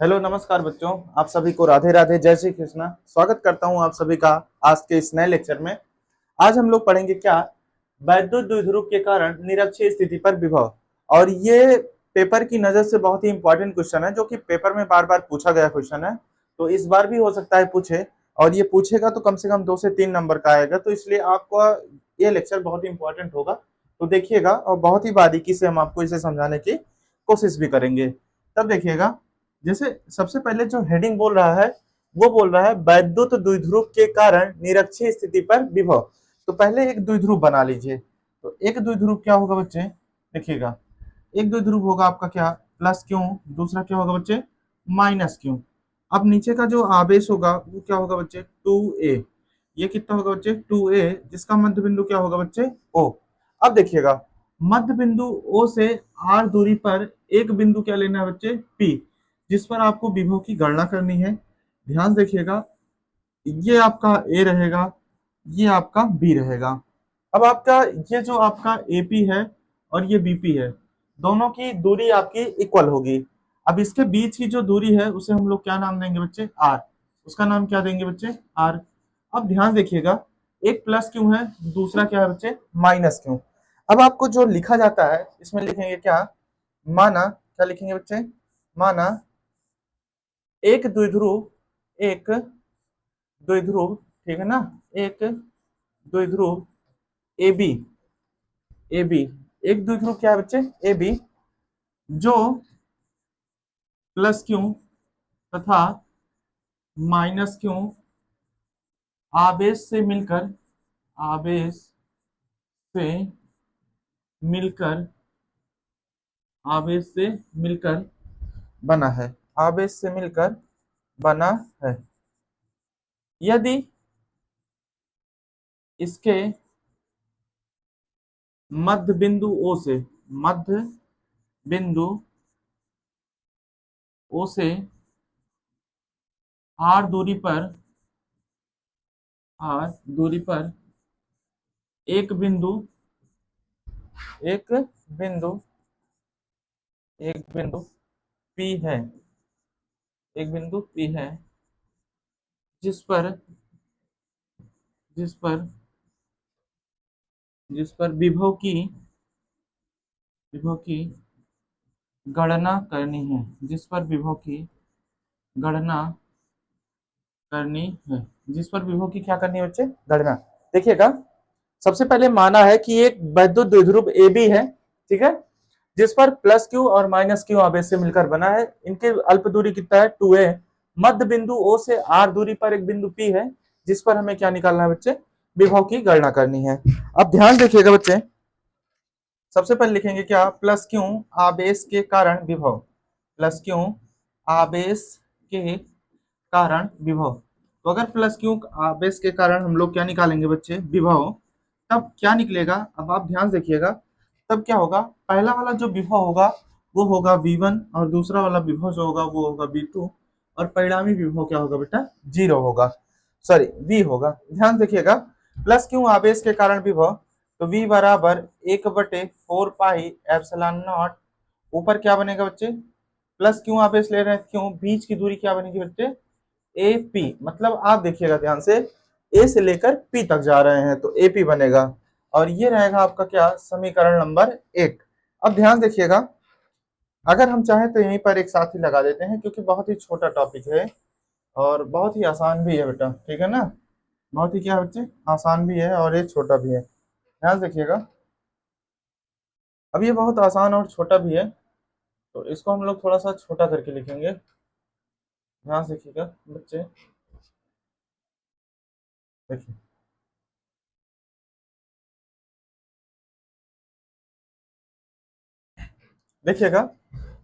Hello नमस्कार बच्चों, आप सभी को राधे राधे, जय श्री कृष्णा। स्वागत करता हूं आप सभी का आज के इस नए लेक्चर में। आज हम लोग पढ़ेंगे क्या, वैद्युत द्विध्रुव के कारण निरक्षीय स्थिति पर विभव। और ये पेपर की नजर से बहुत ही इंपॉर्टेंट क्वेश्चन है, जो कि पेपर में बार बार पूछा गया क्वेश्चन है। तो इस बार भी हो सकता है पूछे, और ये पूछेगा तो कम से कम 2 से 3 नंबर का आएगा। तो इसलिए आपको ये लेक्चर बहुत ही इंपॉर्टेंट होगा। तो देखिएगा, और बहुत ही बारीकी से हम आपको इसे समझाने की कोशिश भी करेंगे। तब देखिएगा, जैसे सबसे पहले जो हेडिंग बोल रहा है, वो बोल रहा है वैद्युत द्विध्रुव के कारण निरक्षीय स्थिति पर विभव। तो पहले एक द्विध्रुव बना लीजिए। तो एक द्विध्रुव क्या होगा बच्चे, देखिएगा। एक द्विध्रुव होगा आपका क्या, प्लस क्यू। दूसरा क्या होगा बच्चे, माइनस क्यू। अब नीचे का जो आवेश होगा वो क्या होगा बच्चे, 2a। ये कितना होगा बच्चे, 2a, जिसका मध्य बिंदु क्या होगा बच्चे, o। अब देखिएगा, मध्य बिंदु o से r दूरी पर एक बिंदु क्या लेना है बच्चे, p, जिस पर आपको विभव की गणना करनी है। ध्यान देखिएगा, ये आपका ए रहेगा, ये आपका बी रहेगा। अब आपका ये जो आपका एपी है और ये बीपी है, दोनों की दूरी आपकी इक्वल होगी। अब इसके बीच की जो दूरी है उसे हम लोग क्या नाम देंगे बच्चे, आर। उसका नाम क्या देंगे बच्चे, आर। अब ध्यान देखिएगा, एक प्लस क्यों है, दूसरा क्या है बच्चे, माइनस क्यों। अब आपको जो लिखा जाता है इसमें लिखेंगे क्या, माना, क्या लिखेंगे बच्चे, माना एक द्विध्रुव, एक द्विध्रुव, ठीक है ना, एक द्विध्रुव ए बी, ए बी, एक द्विध्रुव क्या है बच्चे, ए बी, जो प्लस क्यू तथा माइनस क्यू आवेश से मिलकर, आवेश से मिलकर, आवेश से मिलकर बना है, आवेश से मिलकर बना है। यदि इसके मध्य बिंदु ओ से, मध्य बिंदु ओ से आर दूरी पर, आर दूरी पर एक बिंदु, एक बिंदु, एक बिंदु P है, एक बिंदु P है, जिस पर, जिस पर, जिस पर विभव की, विभव की गणना करनी है, जिस पर विभव की गणना करनी है, जिस पर विभव की क्या करनी है बच्चे, गणना। देखिएगा, सबसे पहले माना है कि एक वैद्युत द्विध्रुव ए बी है, ठीक है, जिस पर प्लस क्यू और माइनस क्यू आवेश से मिलकर बना है। इनके अल्प दूरी कितना है, 2a। मध्य बिंदु O से R दूरी पर एक बिंदु P है, जिस पर हमें क्या निकालना है बच्चे, विभव की गणना करनी है। अब ध्यान देखिएगा बच्चे, सबसे पहले लिखेंगे क्या, प्लस क्यू आवेश के कारण विभव, प्लस क्यू आवेश के कारण विभव। तो अगर प्लस क्यू आवेश के कारण हम लोग क्या निकालेंगे बच्चे, विभव, तब क्या निकलेगा। अब आप ध्यान देखिएगा, तब क्या होगा, पहला वाला जो विभव होगा वो होगा V1, और दूसरा वाला विभव जो होगा वो होगा V2, और परिणामी विभव क्या होगा बेटा, 0 होगा, सॉरी V होगा। ध्यान देखिएगा, प्लस क्यू आवेश के कारण विभव, तो V बराबर 1/4 पाई एप्सिलॉन नॉट, ऊपर क्या बनेगा बच्चे, प्लस क्यू आवेश ले रहे हैं, क्यों, बीच की दूरी क्या बनेगी बच्चे, ए पी। मतलब आप देखिएगा ध्यान से, ए से लेकर पी तक जा रहे हैं तो एपी बनेगा, और ये रहेगा आपका क्या, समीकरण नंबर 1। अब ध्यान देखिएगा, अगर हम चाहें तो यहीं पर एक साथ ही लगा देते हैं, क्योंकि बहुत ही छोटा टॉपिक है और बहुत ही आसान भी है बेटा, ठीक है ना। बहुत ही क्या है बच्चे, आसान भी है और ये छोटा भी है। ध्यान देखिएगा, अब ये बहुत आसान और छोटा भी है, तो इसको हम लोग थोड़ा सा छोटा करके लिखेंगे। ध्यान से देखिएगा बच्चे, देखिए, देखिएगा,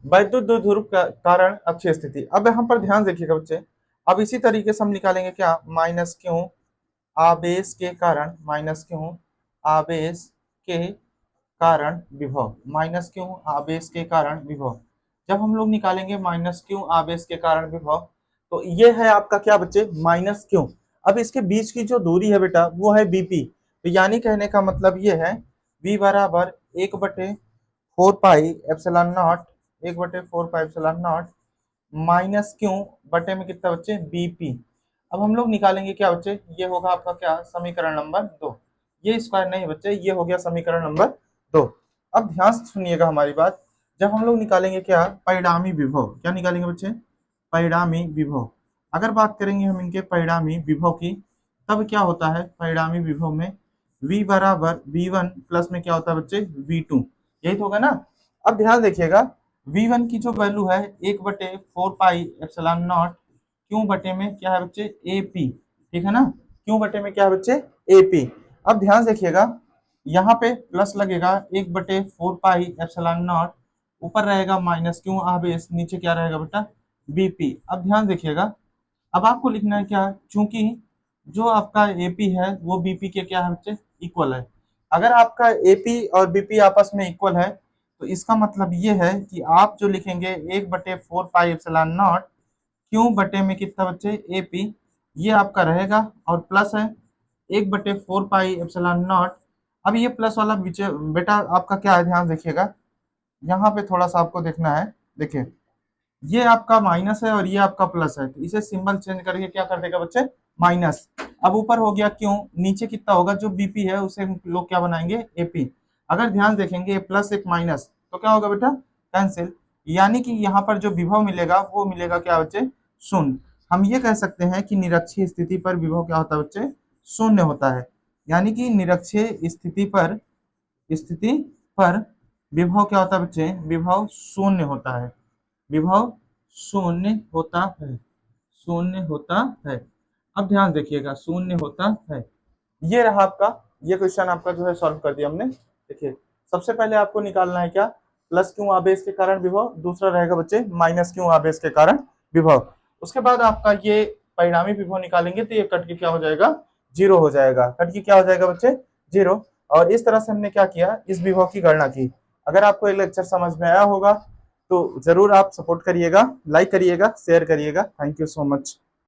वैद्युत द्विध्रुव का कारण अक्षीय स्थिति। अब यहाँ पर ध्यान देखिएगा बच्चे, अब इसी तरीके से हम निकालेंगे क्या, माइनस क्यू आवेश के कारण, माइनस क्यू आवेश के कारण विभव, माइनस क्यू आवेश के कारण विभव। जब हम लोग निकालेंगे माइनस क्यू आवेश के कारण विभव, तो ये है आपका क्या बच्चे, माइनस क्यू। अब इसके बीच की जो दूरी है बेटा वो है बीपी। तो यानी कहने का मतलब ये है, v बराबर 1/4 pi epsilon not, 1/4 pi epsilon not minus Q बटे में कितना बच्चे बीपी। अब हम लोग निकालेंगे क्या बच्चे, ये होगा आपका क्या समीकरण नंबर 2। ये स्क्वायर नहीं बच्चे, ये हो गया समीकरण नंबर 2। अब ध्यान से सुनिएगा हमारी बात। जब हम लोग निकालेंगे क्या परिणामी विभव, क्या निकालेंगे बच्चे परिणामी विभव। अगर बात करेंगे हम इनके परिणामी विभव की, तब क्या होता है परिणामी विभव में v बराबर v1 प्लस में क्या होता है बच्चे v2, यही तो होगा ना। अब ध्यान देखिएगा v1 की जो वैल्यू है 1/4 पाई एप्सिलॉन नॉट क्यू बटे में क्या है बच्चे AP, ठीक है ना, क्यू बटे में क्या है बच्चे AP। अब ध्यान देखिएगा यहाँ पे प्लस लगेगा 1/4 पाई एप्सिलॉन नॉट, ऊपर रहेगा माइनस क्यू आवेश, नीचे क्या रहेगा बेटा BP। अब ध्यान देखिएगा, अब आपको लिखना है क्या, चूंकि जो आपका एपी है वो बीपी के क्या है बच्चे इक्वल है। अगर आपका एपी और बीपी आपस में इक्वल है तो इसका मतलब ये है कि आप जो लिखेंगे 1/4 पाई एप्सिलॉन नॉट क्यू बटे में कितना बच्चे एपी, ये आपका रहेगा और प्लस है 1/4 पाई एप्सिलॉन नॉट। अब ये प्लस वाला बेटा आपका क्या है ध्यान देखिएगा, यहाँ पे थोड़ा सा आपको देखना है। देखिए ये आपका माइनस है और ये आपका प्लस है, तो इसे सिंबल चेंज करके क्या कर देगा बच्चे माइनस। अब ऊपर हो गया क्यों, नीचे कितना होगा जो बीपी है उसे हम लोग क्या बनाएंगे एपी। अगर ध्यान देखेंगे एक प्लस एक माइनस तो क्या होगा बेटा कैंसिल, यानी कि यहाँ पर जो विभव मिलेगा वो मिलेगा क्या बच्चे शून्य। हम ये कह सकते हैं कि निरक्षीय स्थिति पर विभव क्या होता है बच्चे शून्य होता है, यानी कि निरक्षीय स्थिति पर विभव क्या होता है बच्चे विभव शून्य होता है, विभव शून्य होता है, शून्य होता है। अब ध्यान देखिएगा शून्य होता है। ये रहा आपका, ये क्वेश्चन आपका जो है सॉल्व कर दिया हमने। देखिए सबसे पहले आपको निकालना है क्या प्लस क्यू आवेश के कारण विभव, दूसरा रहेगा बच्चे माइनस क्यू आवेश के कारण विभव। उसके बाद आपका ये परिणामी विभव निकालेंगे तो ये कट के क्या हो जाएगा जीरो हो जाएगा, कट के क्या हो जाएगा बच्चे जीरो। और इस तरह से हमने क्या किया इस विभव की गणना की। अगर आपको ये लेक्चर समझ में आया होगा तो जरूर आप सपोर्ट करिएगा, लाइक करिएगा, शेयर करिएगा। Thank you so much.